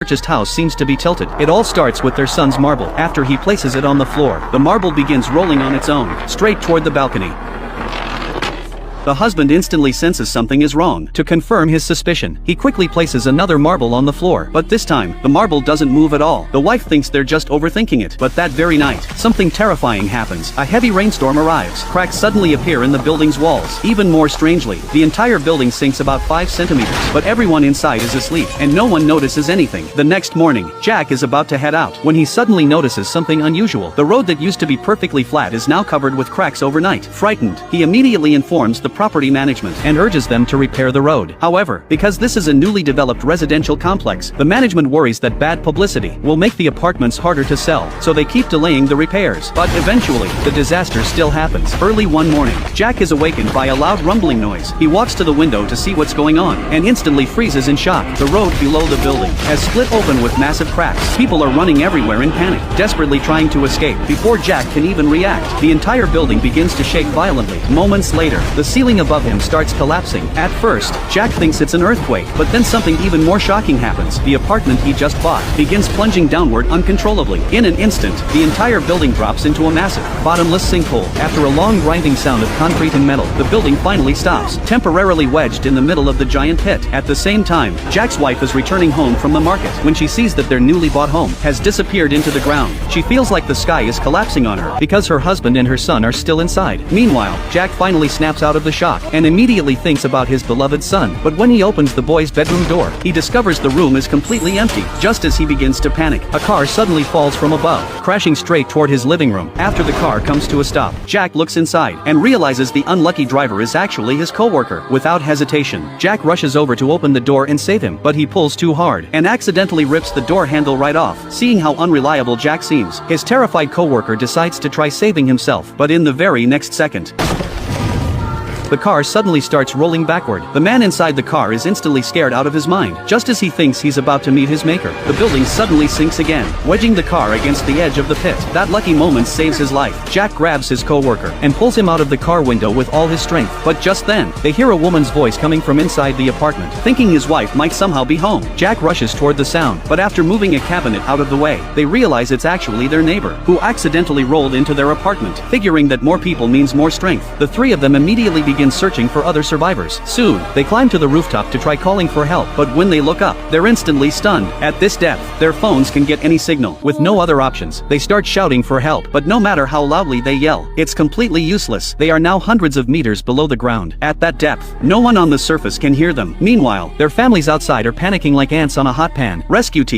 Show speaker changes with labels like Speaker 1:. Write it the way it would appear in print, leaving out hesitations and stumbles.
Speaker 1: purchased house seems to be tilted. It all starts with their son's marble. After he places it on the floor, the marble begins rolling on its own, straight toward the balcony. The husband instantly senses something is wrong. To confirm his suspicion, he quickly places another marble on the floor, but this time, the marble doesn't move at all. The wife thinks they're just overthinking it, but that very night, something terrifying happens. A heavy rainstorm arrives. Cracks suddenly appear in the building's walls. Even more strangely, the entire building sinks about 5 centimeters, but everyone inside is asleep, and no one notices anything. The next morning, Jack is about to head out, when he suddenly notices something unusual. The road that used to be perfectly flat is now covered with cracks overnight. Frightened, he immediately informs the property management and urges them to repair the road. However, because this is a newly developed residential complex, the management worries that bad publicity will make the apartments harder to sell, so they keep delaying the repairs. But eventually, the disaster still happens. Early one morning, Jack is awakened by a loud rumbling noise. He walks to the window to see what's going on, and instantly freezes in shock. The road below the building has split open with massive cracks. People are running everywhere in panic, desperately trying to escape. Before Jack can even react, the entire building begins to shake violently. Moments later, the ceiling above him starts collapsing. At first, Jack thinks it's an earthquake, but then something even more shocking happens. The apartment he just bought begins plunging downward uncontrollably. In an instant, the entire building drops into a massive, bottomless sinkhole. After a long grinding sound of concrete and metal, the building finally stops, temporarily wedged in the middle of the giant pit. At the same time, Jack's wife is returning home from the market. When she sees that their newly bought home has disappeared into the ground, she feels like the sky is collapsing on her, because her husband and her son are still inside. Meanwhile, Jack finally snaps out of the shock, and immediately thinks about his beloved son. But when he opens the boy's bedroom door, he discovers the room is completely empty. Just as he begins to panic, a car suddenly falls from above, crashing straight toward his living room. After the car comes to a stop, Jack looks inside, and realizes the unlucky driver is actually his co-worker. Without hesitation, Jack rushes over to open the door and save him, but he pulls too hard, and accidentally rips the door handle right off. Seeing how unreliable Jack seems, his terrified co-worker decides to try saving himself, but in the very next second, the car suddenly starts rolling backward. The man inside the car is instantly scared out of his mind. Just as he thinks he's about to meet his maker, the building suddenly sinks again, wedging the car against the edge of the pit. That lucky moment saves his life. Jack grabs his co-worker and pulls him out of the car window with all his strength. But just then, they hear a woman's voice coming from inside the apartment. Thinking his wife might somehow be home, Jack rushes toward the sound, but after moving a cabinet out of the way, they realize it's actually their neighbor, who accidentally rolled into their apartment. Figuring that more people means more strength, the three of them immediately begin searching for other survivors. Soon, they climb to the rooftop to try calling for help, but when they look up, they're instantly stunned. At this depth, their phones can get any signal. With no other options, they start shouting for help, but no matter how loudly they yell, it's completely useless. They are now hundreds of meters below the ground. At that depth, no one on the surface can hear them. Meanwhile, their families outside are panicking like ants on a hot pan. Rescue team